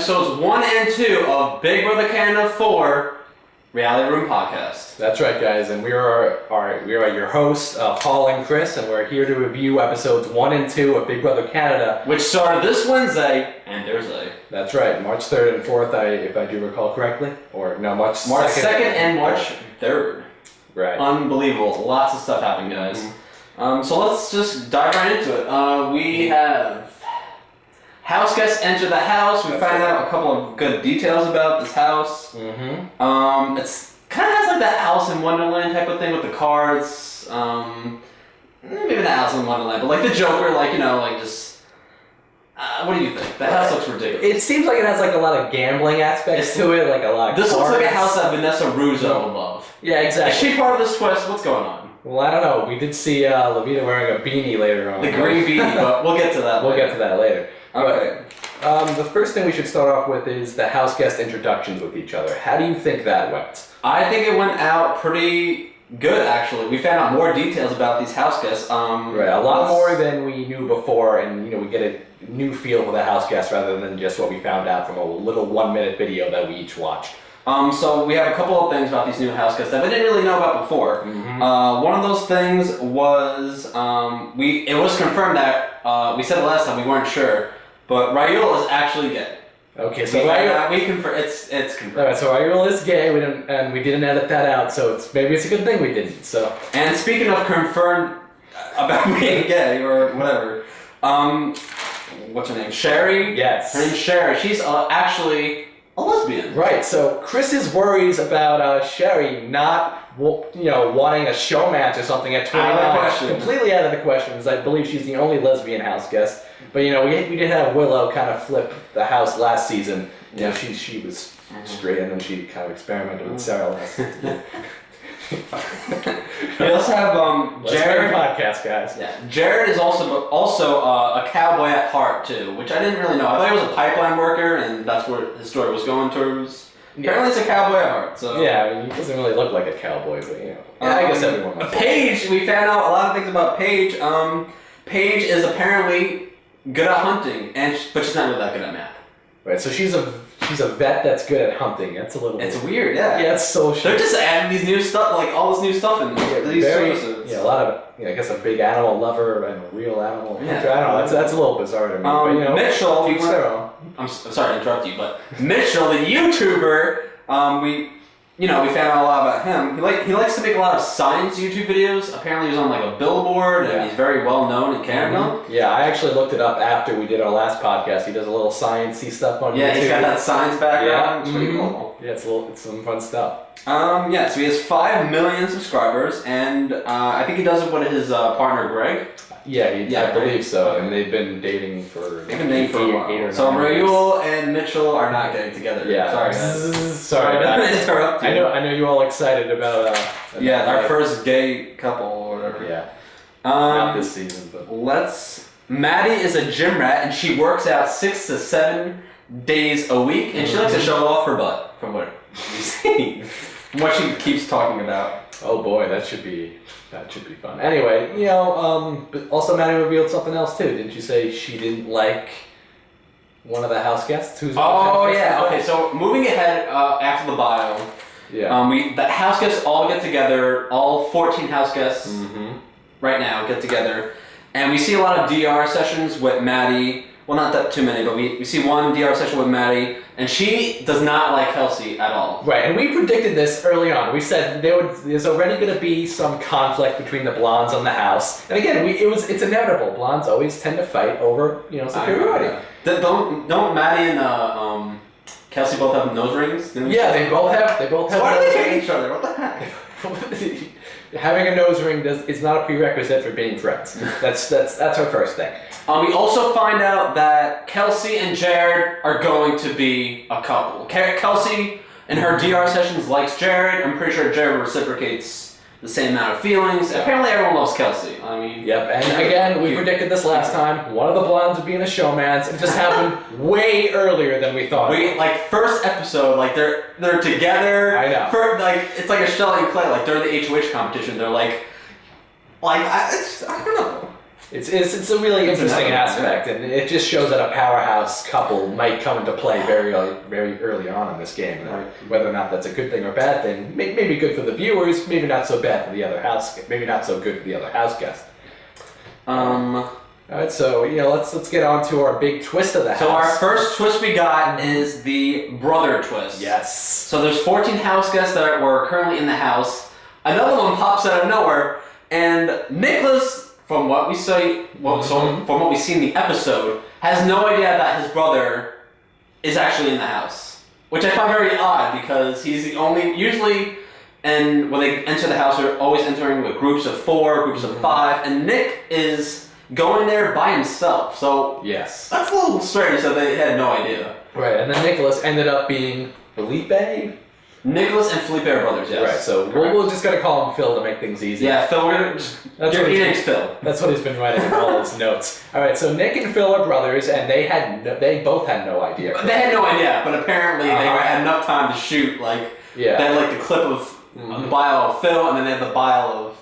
episodes 1 and 2 of Big Brother Canada 4 Reality Room Podcast. That's right, guys, and we are your hosts, Paul and Chris, and we're here to review episodes 1 and 2 of Big Brother Canada, which started this Wednesday and Thursday. That's right, March 3rd and 4th, if I do recall correctly. Or, no, March 2nd and March 3rd. Right. Unbelievable. Lots of stuff happened, guys. Mm-hmm. So let's just dive right into it. We have Houseguests enter the house. We found out a couple of good details about this house. Mm-hmm. It's kind of has like that Alice in Wonderland type of thing with the cards. Maybe not Alice in Wonderland, but like the Joker, like, you know, like just... what do you think? The house looks ridiculous. It seems like it has like a lot of gambling aspects to it, like a lot of This cards. looks like a house that Vanessa Rizzo would love. Yeah, exactly. Is she part of this twist? What's going on? Well, I don't know. We did see Levita wearing a beanie later on. The green beanie, but we'll get to that We'll get to that later. Okay. The first thing we should start off with is the house guest introductions with each other. How do you think that went? I think it went out pretty good, actually. We found out more details about these house guests. Right, a lot more than we knew before, and we get a new feel for the house guests rather than just what we found out from a little 1-minute video that we each watched. So we have a couple of things about these new house guests that we didn't really know about before. Mm-hmm. One of those things was it was confirmed that we said the last time we weren't sure, but Raul is actually gay. Okay, so we confirm it's confirmed. All right, so Raul is gay. We didn't edit that out, so maybe it's a good thing we didn't. So. And speaking of confirmed about being gay or whatever, what's her name? Sherry. Yes. Her name's Sherry. She's actually a lesbian. Right. So Chris's worries about Sherry not wanting a showmatch or something at 29 completely out of the question, because I believe she's the only lesbian house guest. But we did have Willow kind of flip the house last season. She was straight, and then she kind of experimented with Sarah last season. We also have Jared. Podcast, guys. Yeah, Jared is also a cowboy at heart too, which I didn't really know. I thought he was a pipeline worker, and that's where his story was going towards. Apparently, it's a cowboy at heart. So yeah, he doesn't really look like a cowboy, but I guess everyone. Paige, we found out a lot of things about Paige. Paige is apparently good at hunting, but she's not really that good at math. Right, so she's a vet that's good at hunting. That's a little. It's weird, yeah. Yeah, it's so. They're just adding these new stuff, like all this new stuff in these services. Yeah, a lot of I guess a big animal lover and a real animal hunter. Yeah. I don't know. That's a little bizarre to me. But, Mitchell. I'm sorry to interrupt you, but Mitchell, the YouTuber, we found out a lot about him. He likes to make a lot of science YouTube videos. Apparently he was on like a billboard, and he's very well known in Canada. Mm-hmm. Yeah, I actually looked it up after we did our last podcast. He does a little sciencey stuff on YouTube. Yeah, he's got that science background. Yeah. It's pretty cool. Yeah, it's some fun stuff. So he has 5 million subscribers, and I think he does it with his partner Greg. Yeah, I believe so. And they've been dating for 8 or 9 years. So Raul and Mitchell are not getting together. Yeah. Sorry, guys. Sorry to interrupt you. I know you're all excited about our first gay couple or whatever. Yeah. Not this season, but Maddie is a gym rat, and she works out 6 to 7 days a week, and she likes to show off her butt, from what you see. What she keeps talking about. Oh boy, that should be fun. Anyway, but also Maddie revealed something else too. Didn't you say she didn't like one of the house guests? Okay, so moving ahead after the bio. Yeah. The house guests all get together, all 14 house guests right now get together, and we see a lot of DR sessions with Maddie. Well, not that too many, but we see one DR session with Maddie, and she does not like Kelsey at all. Right, and we predicted this early on. We said there's already going to be some conflict between the blondes on the house. And again, it's inevitable. Blondes always tend to fight over superiority. Don't Maddie and Kelsey both have nose rings? Yeah, they both have. So why do they hate each other? What the heck? Having a nose ring is not a prerequisite for being friends. That's our first thing. We also find out that Kelsey and Jared are going to be a couple. Kelsey in her DR sessions likes Jared. I'm pretty sure Jared reciprocates the same amount of feelings. Apparently everyone loves Kelsey. Yep, and again, we predicted this last time. One of the blondes would be in a showmance. It just happened way earlier than we thought. First episode, they're together. I know. It's like a Shelley and Clay, they're in the HOH competition. They're I don't know. It's a really interesting aspect, and it just shows that a powerhouse couple might come into play very early on in this game. Right. Whether or not that's a good thing or bad thing, maybe good for the viewers, maybe not so bad for the other maybe not so good for the other house guest. All right, so let's get on to our big twist of the house. So our first twist we got is the brother twist. Yes. So there's 14 house guests that were currently in the house. Another one pops out of nowhere, and Nicholas, from what we see, from what we see in the episode, has no idea that his brother is actually in the house, which I find very odd because he's the only. Usually, and when they enter the house, they're always entering with groups of 4, groups of 5, and Nick is going there by himself. So yes, that's a little strange that they had no idea. Right, and then Nicholas ended up being Felipe. Nicholas and Felipe are brothers, yes. Right, so we're just going to call him Phil to make things easy. Yeah, Phil, we're going to... Your name's Phil. That's what he's been writing in all his notes. All right, so Nick and Phil are brothers, and they both had no idea. They had no idea, but apparently they had enough time to shoot, they had, the clip of the bio of Phil, and then they had the bio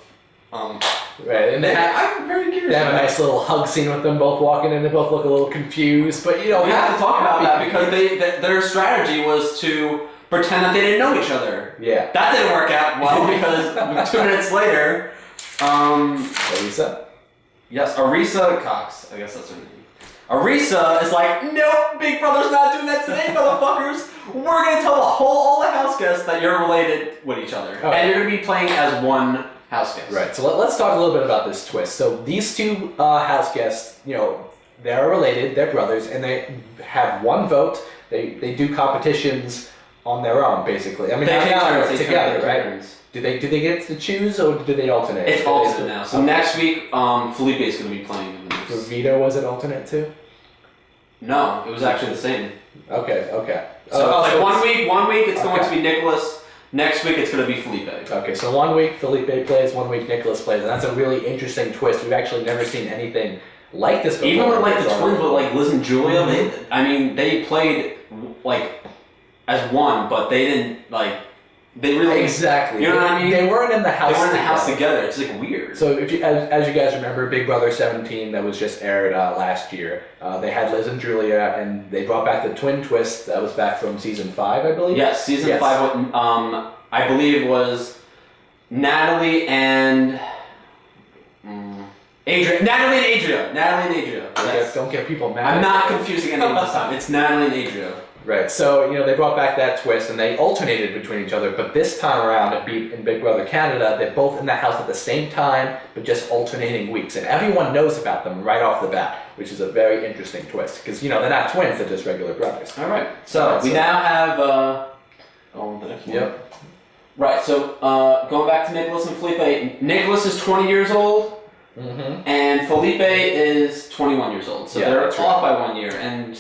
of... Right, and I'm very curious. They have a nice little hug scene with them both walking in. They both look a little confused, but, we have to talk about that because their strategy was to... pretend that they didn't know each other. Yeah. That didn't work out well because 2 minutes later, Arisa? Yes, Arisa Cox. I guess that's her name. Arisa is like, nope, Big Brother's not doing that today, motherfuckers. We're gonna tell all the house guests that you're related with each other, and you're gonna be playing as one house guest. Right. So let's talk a little bit about this twist. So these two house guests, they're related, they're brothers, and they have one vote. They do competitions on their own, basically. I mean, they together, right? Do they get to choose, or do they alternate? It's alternate now. So next week, Felipe is going to be playing. For Vito, was it alternate too? No, it was actually the same. Okay. So it's like one week it's going to be Nicholas. Next week it's going to be Felipe. Okay, so 1 week Felipe plays, 1 week Nicholas plays, and that's a really interesting twist. We've actually never seen anything like this before. Even with the twins with Liz and Julia, they played as one, but they didn't they really exactly. You know what I mean? They weren't in the house. They weren't in the house together. It's weird. So if you, as you guys remember, Big Brother 17 that was just aired last year, they had Liz and Julia, and they brought back the twin twist that was back from season 5, I believe. Yes, season 5. I believe it was Natalie and. Adria. Natalie and Adria. Don't get people mad. I'm not confusing anyone this time. It's Natalie and Adria. Right, so they brought back that twist and they alternated between each other, but this time around in Big Brother Canada, they're both in the house at the same time, but just alternating weeks, and everyone knows about them right off the bat, which is a very interesting twist, because they're not twins, they're just regular brothers. All right, so we now have the next one. Yep. Right, so going back to Nicholas and Felipe, Nicholas is 20 years old, and Felipe is 21 years old, so they're off by 1 year, and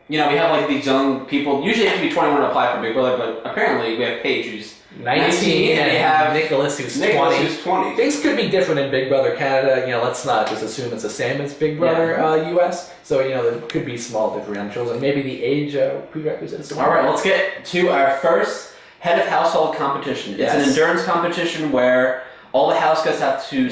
we have these young people. Usually you have to be 21 to apply for Big Brother, but apparently we have Paige who's 19 and we have Nicholas who's 20. Things could be different in Big Brother Canada. Let's not just assume it's the same as Big Brother US. So there could be small differentials, and maybe the age prerequisites. All right, let's get to our first head of household competition. It's an endurance competition where all the house guests have to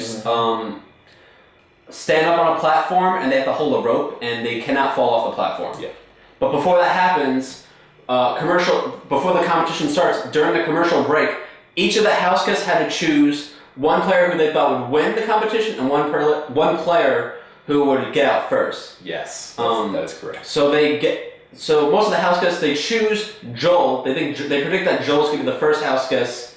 stand up on a platform, and they have to hold a rope, and they cannot fall off the platform. Yeah. But before that happens, before the competition starts, during the commercial break, each of the house guests had to choose one player who they thought would win the competition and one player who would get out first. Yes, that is correct. So most of the house guests, they choose Joel. They predict that Joel's going to be the first house guest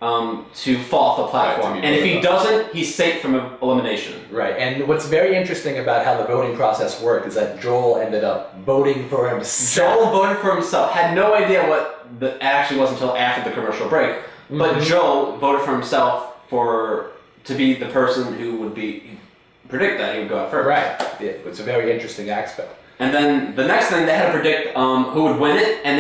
to fall off the platform. And if he doesn't, he's safe from elimination. Right, and what's very interesting about how the voting process worked is that Joel ended up voting for himself. Joel voted for himself. Had no idea what the actually was until after the commercial break. But Joel voted for himself to be the person who would predict that he would go out first. Right, it's a very interesting aspect. And then the next thing, they had to predict who would win it, and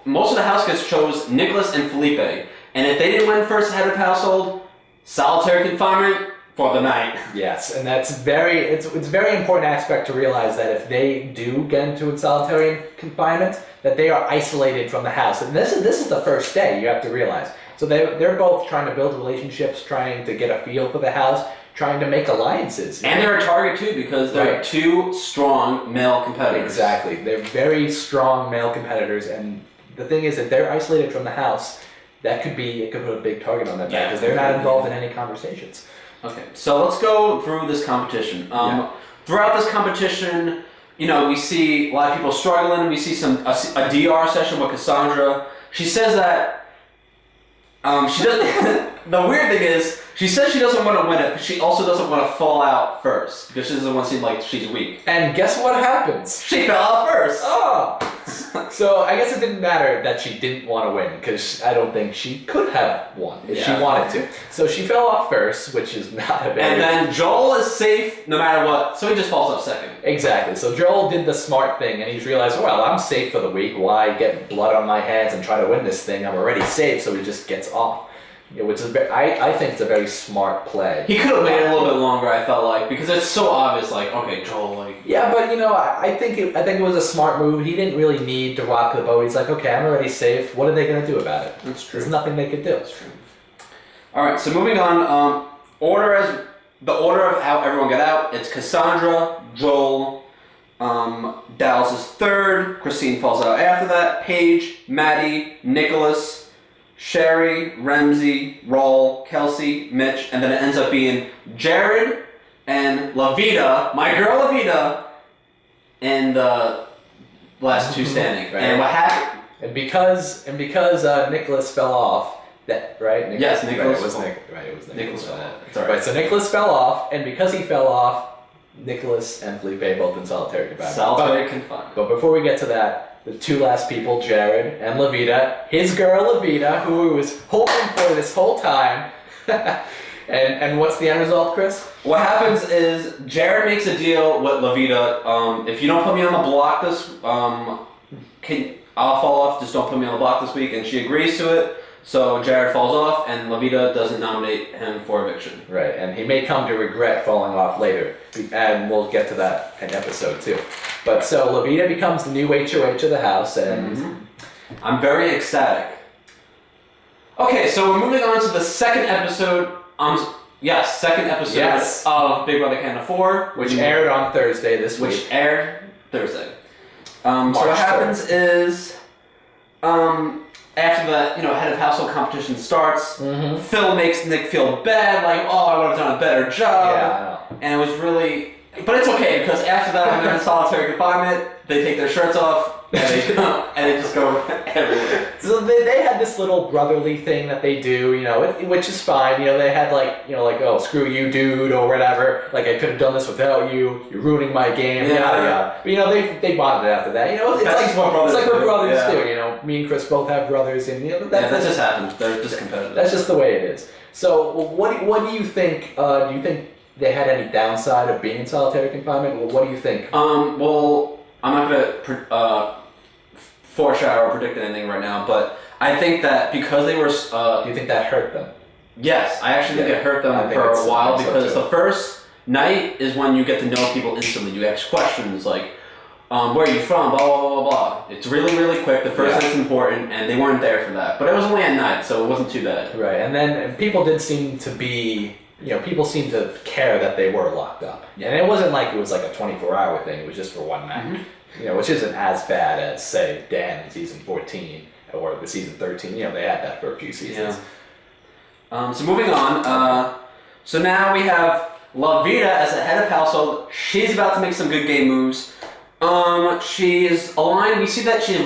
most of the house guests chose Nicholas and Felipe. And if they didn't win first head of household, solitary confinement for the night. Yes, and that's it's a very important aspect to realize that if they do get into solitary confinement, that they are isolated from the house. And this is the first day, you have to realize. So they're both trying to build relationships, trying to get a feel for the house, trying to make alliances. And they're a target too because they're two strong male competitors. Exactly. They're very strong male competitors, and the thing is that they're isolated from the house. It could put a big target on their back because they're not involved in any conversations. Okay, so let's go through this competition. Throughout this competition, we see a lot of people struggling. We see a DR session with Cassandra. She says that she doesn't. The weird thing is, she says she doesn't want to win it, but she also doesn't want to fall out first because she doesn't want to seem like she's weak. And guess what happens? She fell out first. Oh. So I guess it didn't matter that she didn't want to win because I don't think she could have won if she wanted to. So she fell off first, which is not a very... And then Joel is safe no matter what, so he just falls off second. Exactly. So Joel did the smart thing, and he's realized, well, I'm safe for the week. Why get blood on my hands and try to win this thing? I'm already safe, so he just gets off. Which is I think it's a very smart play. He could have waited a little bit longer, I felt like, because it's so obvious, like, okay, Joel, like... Yeah, but, I think it was a smart move. He didn't really need to rock the boat. He's like, okay, I'm already safe. What are they going to do about it? That's true. There's nothing they could do. That's true. All right, so moving on, the order of how everyone got out, it's Cassandra, Joel, Dallas is third, Christine falls out after that, Paige, Maddie, Nicholas, Sherry, Ramsey, Raul, Kelsey, Mitch, and then it ends up being Jared and Lavita, my girl Lavita, and the last two standing. Right. And what happened? And because Nicholas fell off, right? Yes, Nicholas. It was Nicholas fell off. It's all right. So Nicholas fell off, and because he fell off, Nicholas and Felipe both in solitary confinement. Solitary confinement. But before we get to that, the two last people, Jared and Lavita, his girl Lavita, who he was hoping for this whole time. and what's the end result, Chris? What happens is Jared makes a deal with Lavita. If you don't put me on the block I'll fall off. Just don't put me on the block this week. And she agrees to it. So Jared falls off, and Lavita doesn't nominate him for eviction. Right, and he may come to regret falling off later, and we'll get to that in episode 2. But so Lavita becomes the new HOH of the house, and I'm very ecstatic. Okay, so we're moving on to the second episode. Second episode of Big Brother Canada 4, which aired on Thursday this week. Which aired Thursday. So what happens is, after the head of household competition starts, Phil makes Nick feel bad, like, oh, I would have done a better job. Yeah, I know. And it was really, but it's okay because after that, when they're in solitary confinement, they take their shirts off and they just go everywhere. So they had this little brotherly thing that they do, which is fine. They had like oh, screw you, dude, or whatever. Like, I could have done this without you. You're ruining my game. Yada yada. But they bonded after that. It's like what brothers do. Me and Chris both have brothers, and that just happens. They're just competitive. That's just the way it is. So what do you think? Do you think they had any downside of being in solitary confinement? Well, what do you think? Well, I'm not gonna foreshadow or predict anything right now, but I think that because they were... do you think that hurt them? Yes, I actually think it hurt them for a while because the first night is when you get to know people instantly. You ask questions like, where are you from, blah, blah, blah, blah. It's really, really quick. The first night's important, and they weren't there for that. But it was only at night, so it wasn't too bad. Right, and then people did seem to be... people seemed to care that they were locked up. And it wasn't like it was like a 24-hour thing. It was just for one night. Which isn't as bad as, say, Dan in season 14 or the season 13. They had that for a few seasons. Yeah. So moving on. So now we have Lavita as the head of household. She's about to make some good game moves. She is aligned. We see that she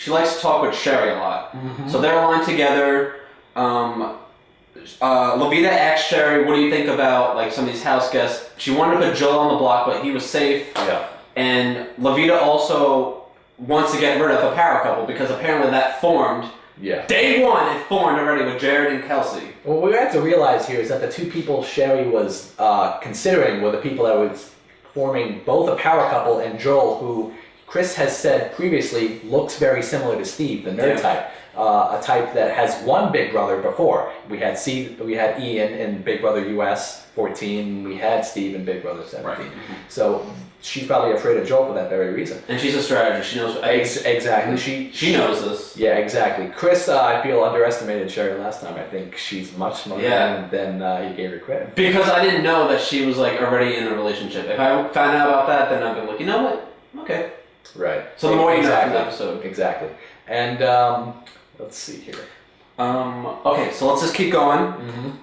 likes to talk with Sherry a lot. So they're aligned together. Lavita asked Sherry, what do you think about like some of these house guests? She wanted to put Joel on the block, but he was safe. Yeah. And Lavita also wants to get rid of a power couple because apparently that formed. Yeah. Day one, it formed already with Jared and Kelsey. What we have to realize here is that the two people Sherry was considering were the people that was forming both a power couple and Joel, who Chris has said previously looks very similar to Steve, the nerd type. A type that has one big brother before. We had Ian in Big Brother US 14. We had Steve in Big Brother 17. Right. So she's probably afraid of Joel for that very reason. And she's a strategist. She knows. Exactly. She knows this. Yeah, exactly. Chris, I feel underestimated Sherry last time. I think she's much smarter than he gave her credit. Because I didn't know that she was like already in a relationship. If I found out about that, then I'd be like, you know what? Okay. Right. So the more you know from the episode. Exactly. And let's see here. Okay, so let's just keep going.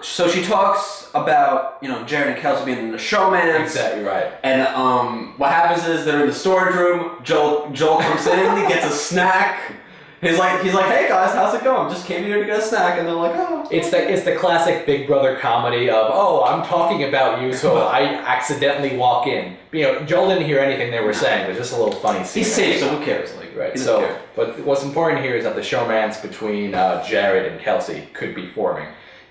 So she talks about, Jared and Kelsey being in the showmance. Exactly right. And what happens is they're in the storage room. Joel comes in, he gets a snack. He's like, hey guys, how's it going? Just came here to get a snack, and they're like, oh. It's the classic Big Brother comedy of, oh, I'm talking about you, so I accidentally walk in. Joel didn't hear anything they were saying. It was just a little funny scene. He's safe, so who cares? Right. So, but what's important here is that the showmance between Jared and Kelsey could be forming,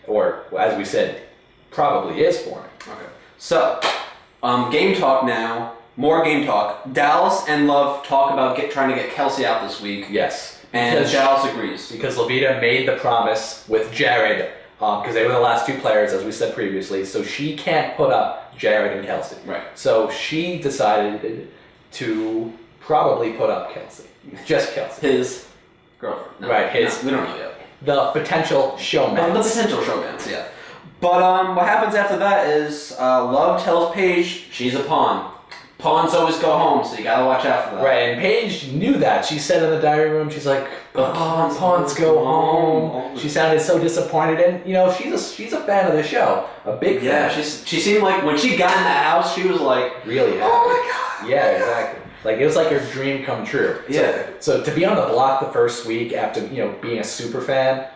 or as we said, probably is forming. Okay. So, game talk now. More game talk. Dallas and Love talk about trying to get Kelsey out this week. Yes. And Dallas agrees. Because Levita made the promise with Jared, because they were the last two players, as we said previously, so she can't put up Jared and Kelsey. Right. So she decided to probably put up Kelsey. Just Kelsey. His girlfriend. No, right, we don't know yet. The potential showman. The potential showmance, yeah. But what happens after that is Love tells Paige she's a pawn. Pawns always go home, so you gotta watch out for that. Right, and Paige knew that. She said in the diary room, she's like, pawns go home. She sounded so disappointed, and she's a fan of the show, a big fan. Yeah, she seemed like when she got in the house, she was like really happy. Oh my god. Yeah, exactly. Like it was like her dream come true. Yeah. So to be on the block the first week after being a super fan,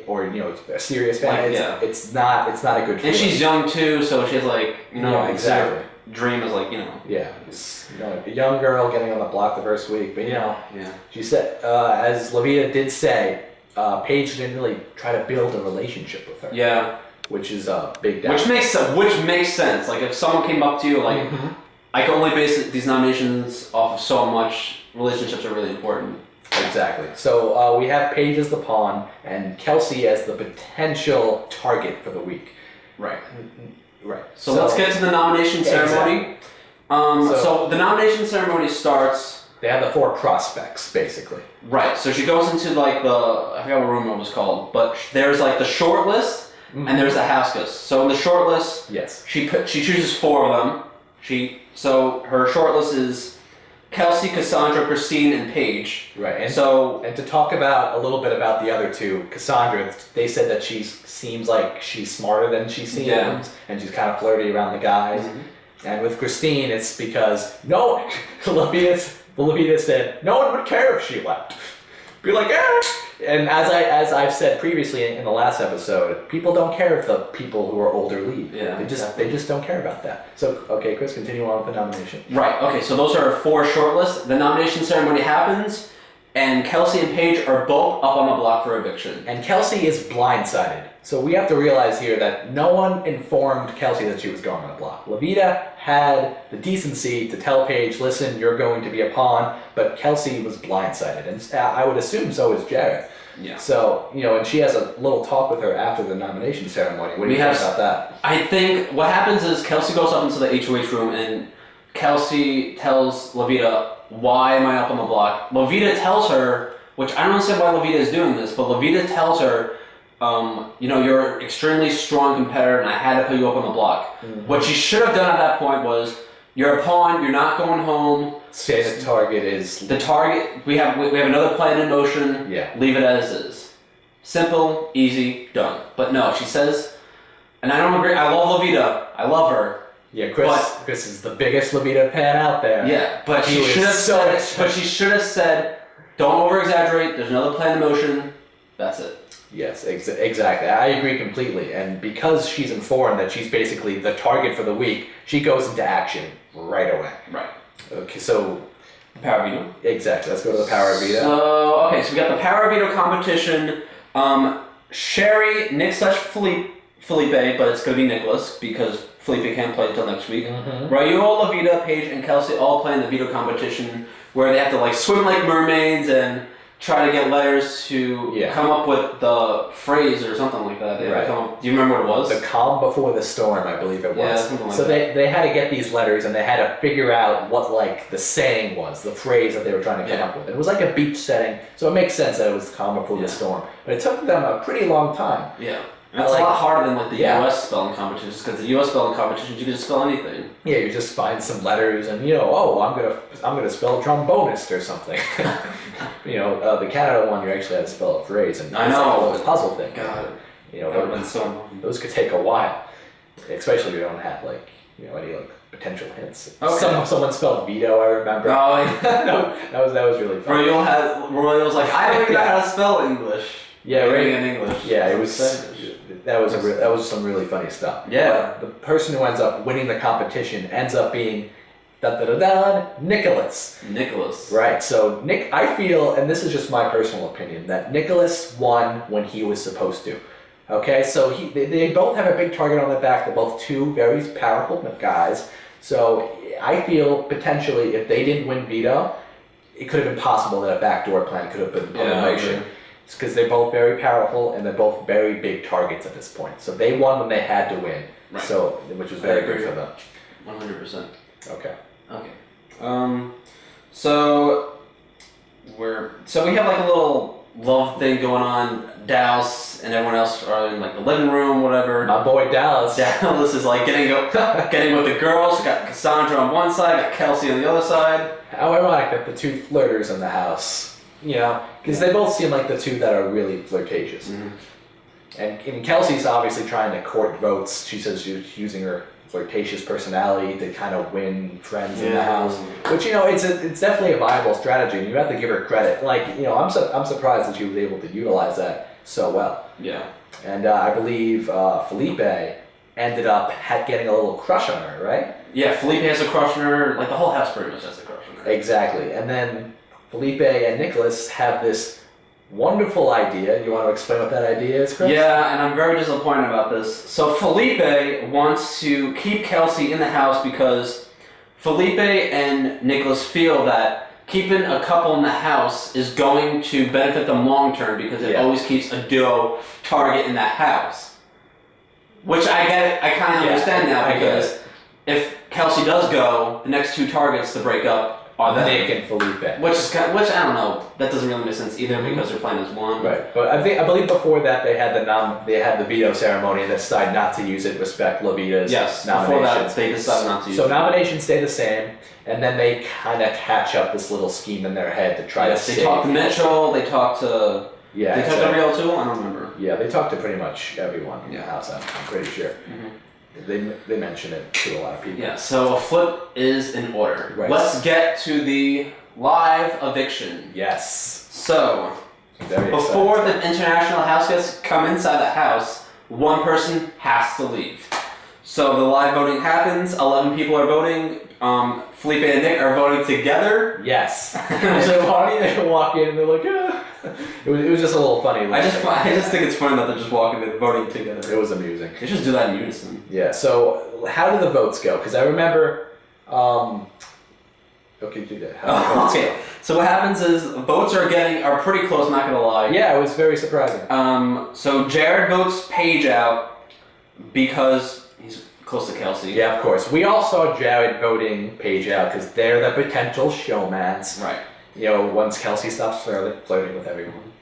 or a serious fan, it's not a good feeling. And she's young too, so she's like exactly. Dream is like a young girl getting on the block the first week, but she said, as Levita did say, Paige didn't really try to build a relationship with her. Yeah, which is a big doubt. Which makes sense. Like if someone came up to you, like I can only base these nominations off of so much. Relationships are really important. Exactly. So we have Paige as the pawn and Kelsey as the potential target for the week. Right. Right. So let's get to the nomination ceremony. Exactly. So the nomination ceremony starts. They have the 4 prospects, basically. Right. So she goes into I forgot what room it was called, but there's like the short list and there's the Houseguests. So in the short list, yes, she chooses 4 of them. So her short list is Kelsey, Cassandra, Christine, and Paige. Right. And to talk about a little bit about the other 2, Cassandra, they said that she seems like she's smarter than she seems, and she's kind of flirty around the guys. And with Christine, it's because Levita said no one would care if she left. Be like, And as I've said previously in the last episode, people don't care if the people who are older leave. Yeah, they just don't care about that. So okay, Chris, continue on with the nomination. Right. Okay. So those are 4 shortlists. The nomination ceremony happens, and Kelsey and Paige are both up on the block for eviction. And Kelsey is blindsided. So we have to realize here that no one informed Kelsey that she was going on the block. Levita had the decency to tell Paige, listen, you're going to be a pawn, but Kelsey was blindsided. And I would assume so is Jared. Yeah. So, and she has a little talk with her after the nomination ceremony. What do you think about that? I think what happens is Kelsey goes up into the HOH room and Kelsey tells Levita, why am I up on the block? Levita tells her, which I don't understand why Levita is doing this, but Levita tells her, you're an extremely strong competitor and I had to put you up on the block. What she should have done at that point was, you're a pawn, you're not going home. Say the target is... The target, we have another plan in motion, leave it as is. Simple, easy, done. But no, she says, and I don't agree, I love Levita, I love her. Yeah, Chris is the biggest Levita fan out there. Yeah, but she should have said, don't over-exaggerate, there's another plan in motion, that's it. Yes, exactly. I agree completely. And because she's informed that she's basically the target for the week, she goes into action right away. Right. Okay, so... Power veto. Exactly. Let's go to the power veto. So we got the power veto competition. Sherry, Nick / Felipe, but it's going to be Nicholas because Felipe can't play until next week. Mm-hmm. Raul, Lavita, Paige, and Kelsey all play in the veto competition where they have to like swim like mermaids and try to get letters to come up with the phrase or something like that. They have to come up, do you remember what it was? The calm before the storm, I believe it was. Yeah, something like so that. they had to get these letters and they had to figure out what like the saying was, the phrase that they were trying to come up with. It was like a beach setting, so it makes sense that it was calm before the storm. But it took them a pretty long time. Yeah. And it's a lot harder than like the U.S. spelling competitions, because the U.S. spelling competitions you can just spell anything. Yeah, you just find some letters and I'm gonna spell trombonist or something. The Canada one you actually had to spell a phrase, and I know, like a little puzzle thing. God, those could take a while, especially if you don't have any potential hints. Okay. Someone spelled veto, I remember. Oh, yeah. no, that was really funny. Royal's like, I don't even know how to spell English. Yeah, right. In English. Yeah, it was. That was some really funny stuff. Yeah. But the person who ends up winning the competition ends up being Nicholas. Nicholas. Right. So Nick, I feel, and this is just my personal opinion, that Nicholas won when he was supposed to. Okay, so they both have a big target on their back. They're both two very powerful guys. So I feel potentially if they didn't win veto, it could have been possible that a backdoor plan could have been put in motion. It's because they're both very powerful and they're both very big targets at this point. So they won when they had to win. Right. So which was very good for them. 100%. Okay. So we have like a little love thing going on. Dallas and everyone else are in like the living room, whatever. My boy Dallas. Dallas is like getting with the girls. We got Cassandra on one side, got Kelsey on the other side. How ironic that the two flirters in the house, because they both seem like the two that are really flirtatious. Mm-hmm. And Kelsey's obviously trying to court votes. She says she's using her flirtatious personality to kind of win friends in the house, which it's definitely a viable strategy, and you have to give her credit. I'm surprised that she was able to utilize that so well. Yeah. And I believe Felipe ended up getting a little crush on her, right? Yeah, Felipe has a crush on her. Like the whole house pretty much has a crush on her. Exactly. And then Felipe and Nicholas have this wonderful idea. You want to explain what that idea is, Chris? Yeah, and I'm very disappointed about this. So Felipe wants to keep Kelsey in the house because Felipe and Nicholas feel that keeping a couple in the house is going to benefit them long term because it always keeps a duo target in that house. Which I get, I kind of understand now because if Kelsey does go, the next two targets to break up are them. Nick and Felipe. Which I don't know. That doesn't really make sense either because they're playing as one. Right, but I believe before that they had the veto ceremony and they decided not to use it. Respect Levita's nomination. Before that they decided not to use it. So nominations stay the same, and then they kind of hatch up this little scheme in their head to try to save. They talked to Mitchell. They talked to. Yeah. They talked to Ariel too. I don't remember. Yeah, they talked to pretty much everyone in the house. I'm pretty sure. Mm-hmm. They mention it to a lot of people. Yeah. So a flip is in order. Right. Let's get to the live eviction. Yes. So before the international house guests come inside the house, one person has to leave. So the live voting happens. 11 people are voting. Felipe and Nick are voting together. Yes. They walk in and they're like, ah. It was just a little funny. I just think it's funny that they're just walking and voting together. It was amusing. They just do that in unison. Yeah. So how did the votes go? Because I remember. Okay, do that. Okay. So what happens is votes are pretty close. Not gonna lie. Yeah, it was very surprising. So Jared votes Paige out because he's close to Kelsey. Yeah, of course. We all saw Jared voting Paige out because they're the potential showmans. Right. Once Kelsey stops flirting with everyone.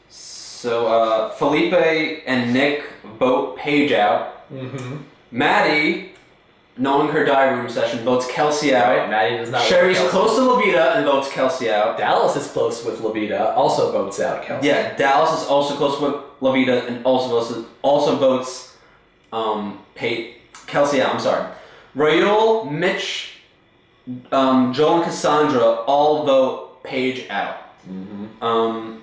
So Felipe and Nick vote Paige out. Mm-hmm. Maddie, knowing her diary room session, votes Kelsey out. Right, Maddie does not. Sherry's close to Levita and votes Kelsey out. Dallas is close with Levita, also votes out Kelsey. Yeah, Dallas is also close with Levita and also votes Kelsey out. I'm sorry. Raul, Mitch, Joel, and Cassandra all vote Paige out. Mm-hmm.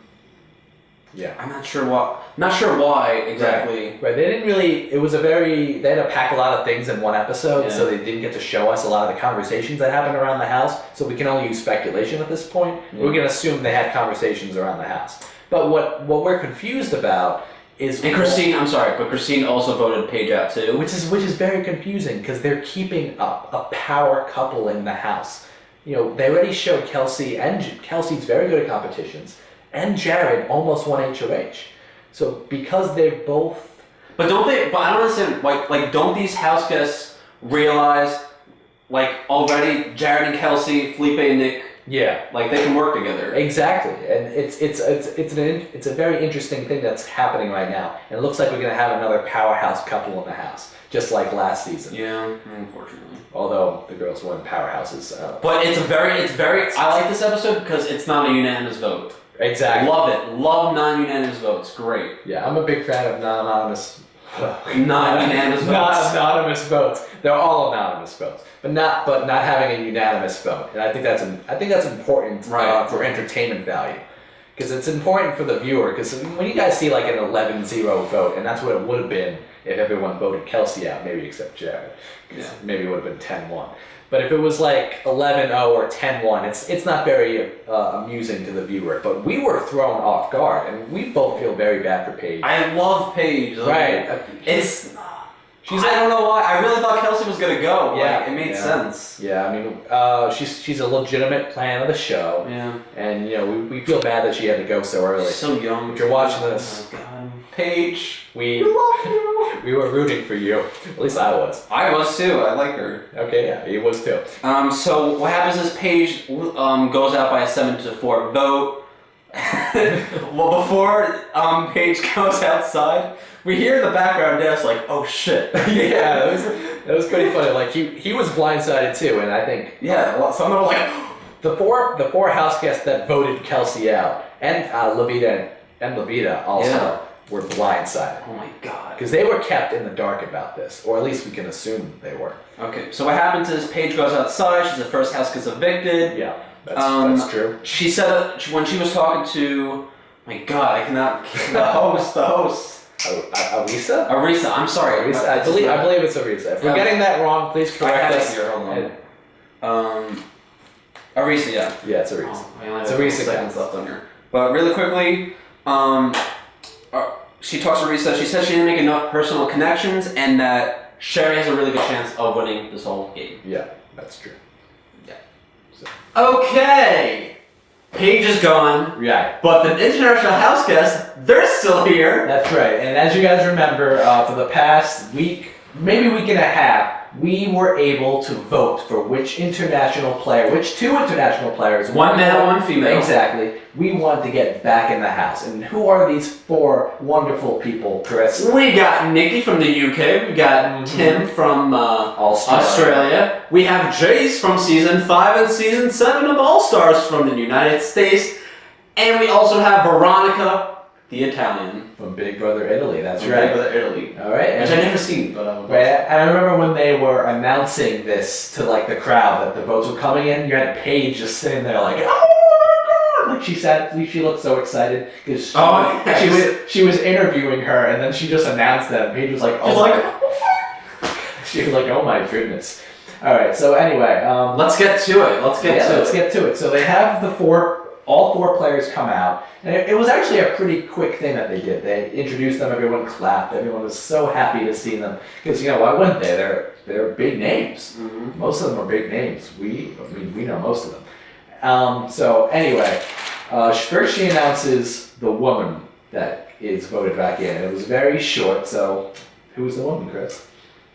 Yeah. I'm not sure why exactly. Right. They didn't really. It was they had to pack a lot of things in one episode, so they didn't get to show us a lot of the conversations that happened around the house. So we can only use speculation at this point. Mm-hmm. We're gonna assume they had conversations around the house. But what we're confused about is... And Christine, I'm sorry, but Christine also voted Paige out too. Which is very confusing, because they're keeping a power couple in the house. You know, they already showed Kelsey, and Kelsey's very good at competitions, and Jared almost won HOH. So because they're both... But don't they, but I don't understand, like don't these house guests realize, like already Jared and Kelsey, Felipe and Nick, yeah, like they can work together. Exactly, and it's a very interesting thing that's happening right now. And it looks like we're gonna have another powerhouse couple in the house, just like last season. Yeah, unfortunately. Although the girls weren't powerhouses. But it's very. I like this episode because it's not a unanimous vote. Exactly. Love it. Love non-unanimous votes. Great. Yeah, I'm a big fan of non-anonymous. Non-unanimous votes. Not anonymous votes. They're all anonymous votes, but not having a unanimous vote. And I think that's important for entertainment value, because it's important for the viewer. Because when you guys see like an 11-0 vote, and that's what it would have been if everyone voted Kelsey out, maybe except Jared. Yeah. Maybe it would have been 10-1. But if it was like 11-0 or 10-1, it's not very amusing to the viewer. But we were thrown off guard, and we both feel very bad for Paige. I love Paige. Right. I don't know why. I really thought Kelsey was gonna go. Yeah. Like, it made sense. Yeah, I mean, she's a legitimate plan of the show. Yeah. And you know, we feel bad that she had to go so early. She's so young. If you're watching this, oh God. Paige, we love you. We were rooting for you. At least I was. I was too. I like her. Okay, yeah, he was too. So what happens is Paige goes out by a 7-4 vote. Well, before Paige goes outside, we hear in the background Dad's like, "Oh shit!" Yeah, that was pretty funny. Like he was blindsided too, and I think some of them were like, the four house guests that voted Kelsey out, and Levita also were blindsided. "Oh my God!" Because they were kept in the dark about this, or at least we can assume they were. Okay, so what happens is Paige goes outside. She's the first house gets evicted. Yeah, that's true. She said when she was talking to, my God, I cannot. The host. Arisa, I'm sorry. Arisa, I believe it's Arisa. If we're getting that wrong, please correct us. Here, hold on. Arisa, yeah. Yeah, it's Arisa. Oh, I only it's have Arisa seconds left on here. But really quickly, she talks to Arisa. She says she didn't make enough personal connections, and that Sherry has a really good chance of winning this whole game. Yeah, that's true. Yeah. So. Okay. Paige is gone. Right. But the international house guests, they're still here. That's right. And as you guys remember, for the past week, maybe week and a half, we were able to vote for which two international players, one male, one female. Exactly. We want to get back in the house. And who are these four wonderful people, Chris? We got Nikki from the UK. We got Tim from Australia. We have Jace from season 5 and season 7 of All Stars from the United States. And we also have Veronica, the Italian. From Big Brother Italy, that's from right. Big Brother Italy. All right. Which I've never seen, but right. And I remember when they were announcing this to like the crowd that the votes were coming in, you had Paige just sitting there like, oh my God! Like she looked so excited because she was interviewing her, and then she just announced that. Paige was like, she was like, oh my goodness. All right. So anyway, let's get to it. Let's get to it. So they have all four players come out, and it was actually a pretty quick thing that they did. They introduced them, everyone clapped, everyone was so happy to see them, because why wouldn't they? They're big names. Mm-hmm. Most of them are big names. We know most of them. So anyway, first she announces the woman that is voted back in. It was very short. So who was the woman, Chris?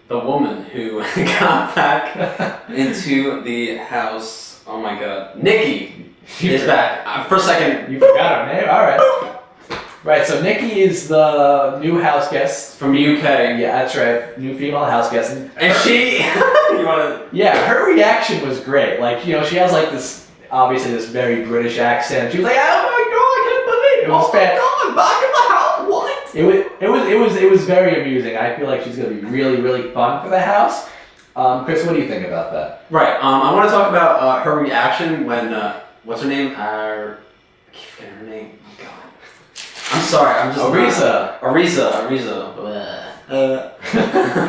The woman who got back into the house. Oh my God, Nikki. She's back. For a second. You forgot her name? Alright. Right, so Nikki is the new house guest. From the UK. Yeah, that's right. New female house guest. And she... Yeah, her reaction was great. Like, she has like this, obviously this very British accent. She was like, oh my God, I can't believe it. Oh my God, back in the house, what? It was very amusing. I feel like she's going to be really, really fun for the house. Chris, what do you think about that? Right, I want to talk about her reaction when... what's her name? I keep forgetting her name. Oh God. I'm sorry. I'm just Arisa.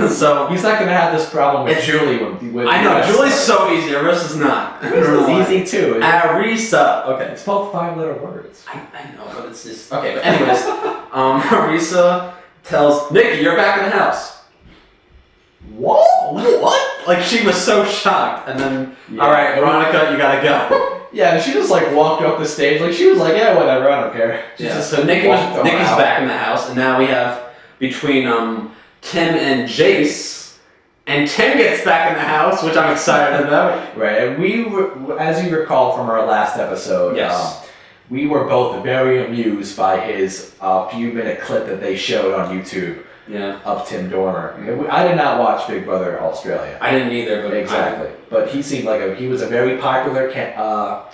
So he's not gonna have this problem with Julie. I know Julie's so easy. Arisa's not. Arisa's easy too. Arisa. Okay. It's both 5-letter words. I know, but it's just okay. But anyways, Arisa tells Nikki, "You're back in the house." What? What? Like, she was so shocked. And then, all right, Veronica, you gotta go. Yeah, and she just like walked up the stage. Like, she was like, yeah, whatever, I don't care. So Nikki's back in the house, and now we have between Tim and Jace, and Tim gets back in the house, which I'm excited about. Right, and we were, as you recall from our last episode, we were both very amused by his few-minute clip that they showed on YouTube. Of Tim Dormer. I did not watch Big Brother Australia. I didn't either, but exactly. But he seemed like he was a very popular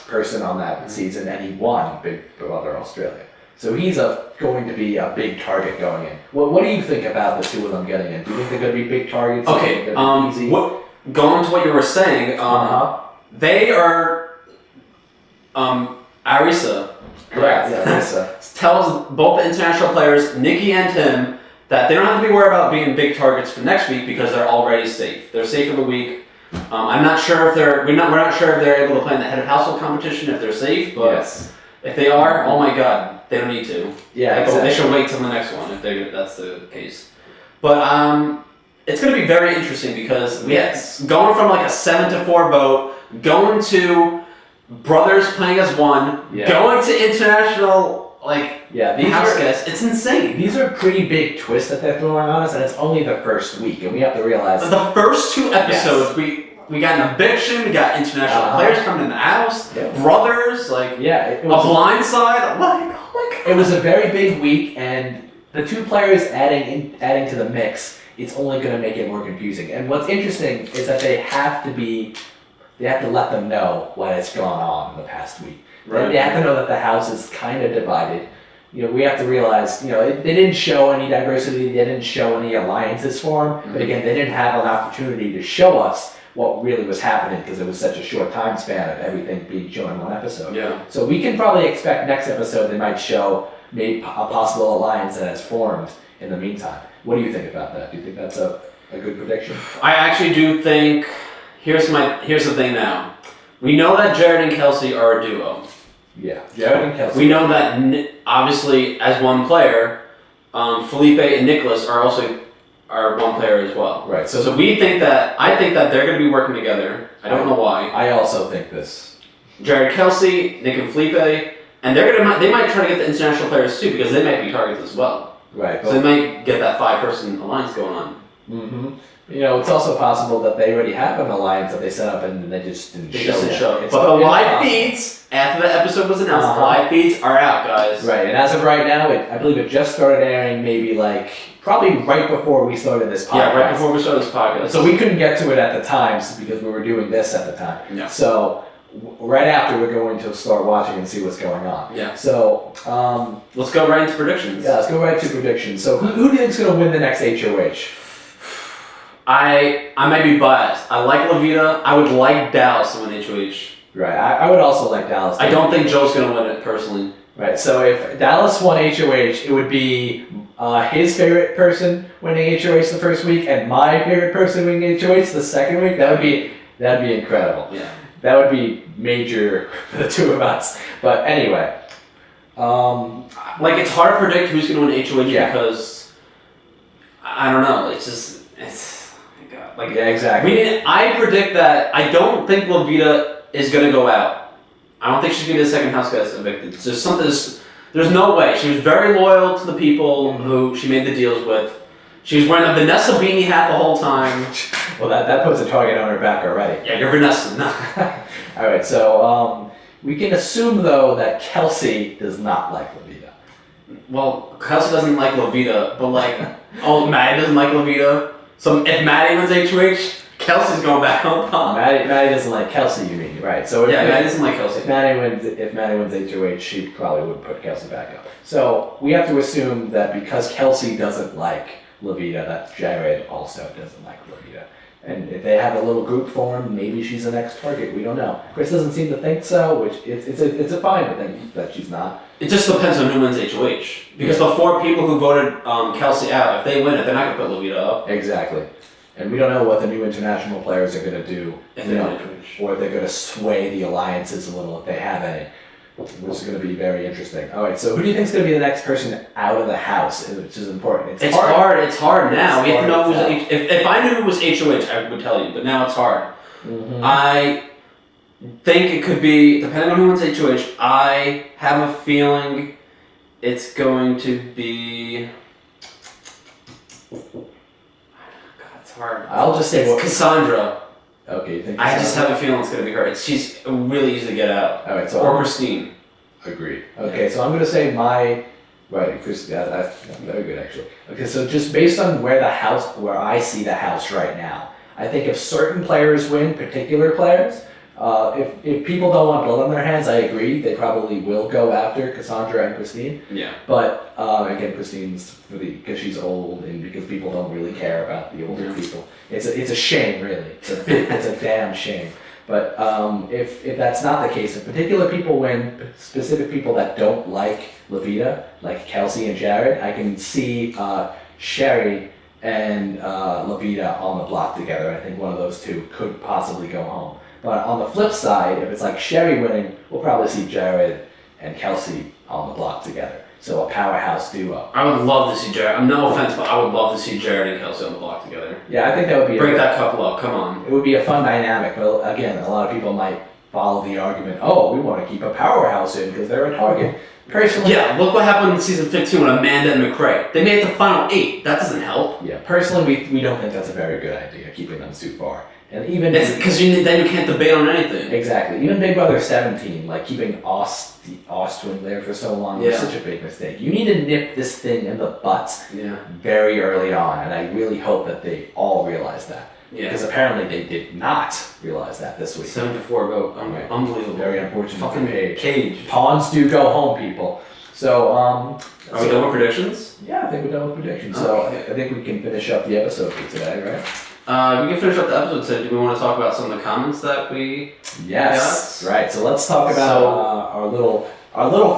person on that season, and he won Big Brother Australia. So he's going to be a big target going in. What do you think about the two of them getting in? Do you think they're going to be big targets? Okay. Easy? Going to what you were saying, they are Arisa. Correct. Yeah, Arisa tells both the international players, Nikki and Tim, that they don't have to be worried about being big targets for next week because they're already safe. They're safe for the week. I'm not sure if we're not sure if they're able to play in the head of household competition if they're safe, but if they are, oh my god, they don't need to. Yeah, They should wait till the next one if that's the case. But it's going to be very interesting because going from like a 7-4 vote, going to brothers playing as one, going to international. These Houseguests, it's insane. These are pretty big twists that they're throwing on us, and it's only the first week, and we have to realize the first two episodes, we got an eviction, we got international players coming in the house, brothers, it was a blind side. I'm like, oh my god. It was a very big week, and the two players adding to the mix, it's only going to make it more confusing. And what's interesting is that they have to let them know what has gone on in the past week. Right. They have to know that the house is kind of divided. We have to realize, they didn't show any diversity, they didn't show any alliances form, but again, they didn't have an opportunity to show us what really was happening because it was such a short time span of everything being shown in one episode. Yeah. So we can probably expect next episode they might show maybe a possible alliance that has formed in the meantime. What do you think about that? Do you think that's a good prediction? I actually do think, here's the thing now. We know that Jared and Kelsey are a duo. Yeah, Jared and Kelsey. We know that obviously as one player, Felipe and Nicholas are one player as well. Right. So I think that they're going to be working together. I don't know why. I also think this. Jared, Kelsey, Nick and Felipe, and they might try to get the international players too because they might be targets as well. Right. So they might get that 5-person alliance going on. Mm-hmm. It's also possible that they already have an alliance that they set up and they just didn't show. But the live feeds, after the episode was announced, the live feeds are out, guys. Right, and as of right now, I believe it just started airing maybe probably right before we started this podcast. Yeah, right before we started this podcast. So we couldn't get to it at the time because we were doing this at the time. Yeah. So right after, we're going to start watching and see what's going on. Yeah. So let's go right into predictions. Yeah, let's go right to predictions. So who do you think is going to win the next HOH? I might be biased. I like Levita. I would like Dallas to win HOH. Right. I would also like Dallas. I don't think Joe's going to win it personally. Right. So if Dallas won HOH, it would be his favorite person winning HOH the first week and my favorite person winning HOH the second week. That'd be incredible. Yeah. That would be major for the two of us. But anyway, it's hard to predict who's going to win HOH because I don't know. It's. Yeah, exactly. I predict that I don't think Levita is going to go out. I don't think she's going to be the second Houseguest evicted. There's no way. She was very loyal to the people who she made the deals with. She was wearing a Vanessa beanie hat the whole time. Well, that puts a target on her back already. Yeah, you're Vanessa. No. All right, so we can assume, though, that Kelsey does not like Levita. Well, Kelsey doesn't like Levita, but Maddie doesn't like Levita. So if Maddie wins HOH, Kelsey's going back on top. Maddie doesn't like Kelsey, you mean, right? So Maddie doesn't like Kelsey. If Maddie wins HOH, she probably would put Kelsey back up. So we have to assume that because Kelsey doesn't like Levita, that Jared also doesn't like Levita. And if they have a little group form, maybe she's the next target. We don't know. Chris doesn't seem to think so, which it's a fine thing that she's not. It just depends on who wins HOH. Because the 4 people who voted Kelsey out, if they win it, they're not going to put Levita up. Exactly. And we don't know what the new international players are going to do. If they win HOH. Or if they're going to sway the alliances a little if they have any. which is going to be very interesting. All right, so who do you think is going to be the next person out of the house, which is important? It's hard. It's hard now. It's We have to know hard who's if I knew it was HOH, I would tell you, but now it's hard. Mm-hmm. I think it could be, depending on who wins HOH, I have a feeling it's going to be... God, it's hard. I'll just say it's Cassandra. Okay, you think I just have a feeling it's going to be her. She's really easy to get out. All right, so or Christine. Agreed. Okay, so I'm going to say Chris, that's very good actually. Okay, so just based on where I see the house right now, I think if certain players win, particular players, if people don't want blood on their hands, I agree, they probably will go after Cassandra and Christine. Yeah. But again, Christine's because she's old and because people don't really care about the older people. It's a shame, really. It's a damn shame. But if that's not the case, if particular people win, specific people that don't like Levita, like Kelsey and Jared, I can see Sherry and Levita on the block together. I think one of those two could possibly go home. But on the flip side, if it's like Sherry winning, we'll probably see Jared and Kelsey on the block together. So a powerhouse duo. I would love to see Jared. No offense, but I would love to see Jared and Kelsey on the block together. Yeah, I think that would be... Break that couple up, come on. It would be a fun dynamic, but again, a lot of people might follow the argument, oh, we want to keep a powerhouse in because they're a target. Personally... Yeah, look what happened in season 15 with Amanda and McCrae. They made it to the final 8. That doesn't help. Yeah, personally, we don't think that's a very good idea, keeping them too far. And even... Because then you can't debate on anything. Exactly. Even Big Brother 17, like keeping the Ostwin there for so long was such a big mistake. You need to nip this thing in the butt very early on, and I really hope that they all realize that. Yeah. Because apparently they did not realize that this week. 7-4 vote. Unbelievable. Very unfortunate. Fucking Cage. Pawns do go home, people. So, are we done with predictions? Yeah, I think we're done with predictions. So I think we can finish up the episode for today, right? We can finish up the episode today. Do we want to talk about some of the comments that we Yes. Right. So let's talk about our little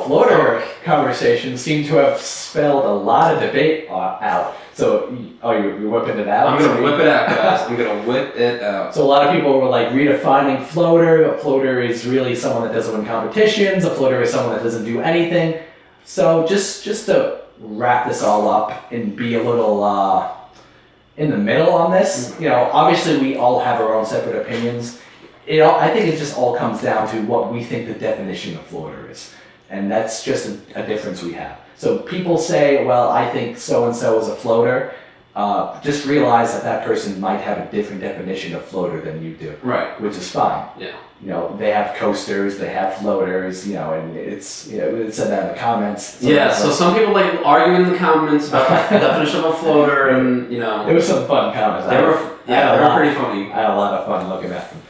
floater conversation seemed to have spelled a lot of debate out. So, you're whipping it out? I'm going to whip it out, guys. I'm going to whip it out. So a lot of people were like redefining floater. A floater is really someone that doesn't win competitions. A floater is someone that doesn't do anything. So just to wrap this all up and be a little in the middle on this, obviously we all have our own separate opinions. I think it just all comes down to what we think the definition of floater is. And that's just a difference we have. So people say, well, I think so-and-so is a floater. Just realize that person might have a different definition of floater than you do. Right. Which is fine. Yeah. They have coasters, they have floaters, and it's, it said that in the comments. So some people like arguing in the comments about the definition of a floater, and, There was some fun comments. They were pretty funny. I had a lot of fun looking at them.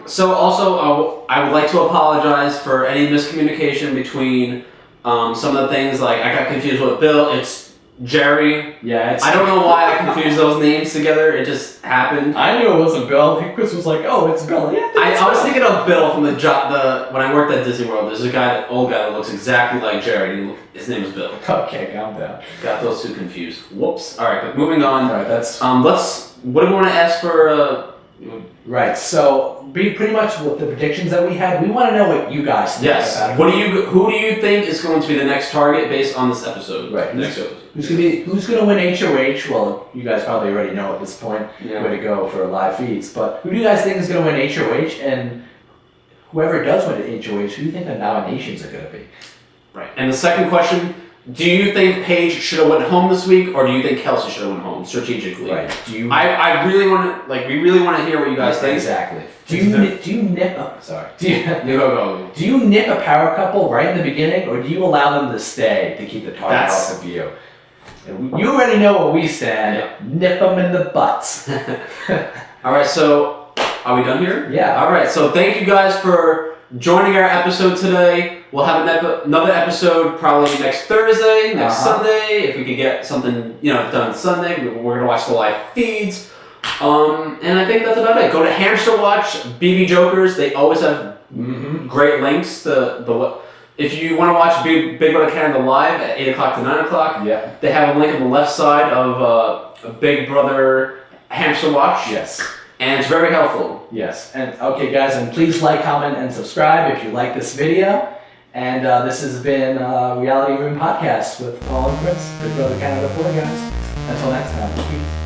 So also, I would like to apologize for any miscommunication between some of the things, like I got confused with Bill, it's Jerry. Yeah, I don't know why I confused those names together, it just happened. I knew it wasn't Bill, Chris was like, oh, it's Bill. Yeah, I was thinking of Bill from when I worked at Disney World, there's an old guy that looks exactly like Jerry, his name is Bill. Okay, calm down. Got those two confused. Whoops. Alright, but moving on. Alright, that's... what do we want to ask for, Right, so pretty much with the predictions that we had, we want to know what you guys think. Yes. About it. Who do you think is going to be the next target based on this episode? Right. Who's going to win HOH? Well, you guys probably already know at this point where to go for live feeds. But who do you guys think is going to win HOH? And whoever does win HOH, who do you think the nominations are going to be? Right. And the second question. Do you think Paige should have went home this week, or do you think Kelsey should have went home strategically? Right. I really want to we really want to hear what you guys think. Exactly. Do you nip a power couple right in the beginning, or do you allow them to stay to keep the target off of you? And you already know what we said. Yeah. Nip them in the butts. All right. So are we done here? Yeah. All right. So thank you guys for joining our episode today. We'll have another episode probably next Thursday, next Sunday. If we could get something done Sunday, we're gonna watch the live feeds. And I think that's about it. Go to Hamster Watch, BB Jokers. They always have great links to if you want to watch Big Brother Canada live at 8 o'clock to 9 o'clock. Yeah. They have a link on the left side of Big Brother Hamster Watch. Yes. And it's very helpful. Yes. And okay, guys, and please like, comment, and subscribe if you like this video. And this has been Reality Room Podcast with Paul and Chris, Big Brother Canada 4 guys. Until next time. Peace.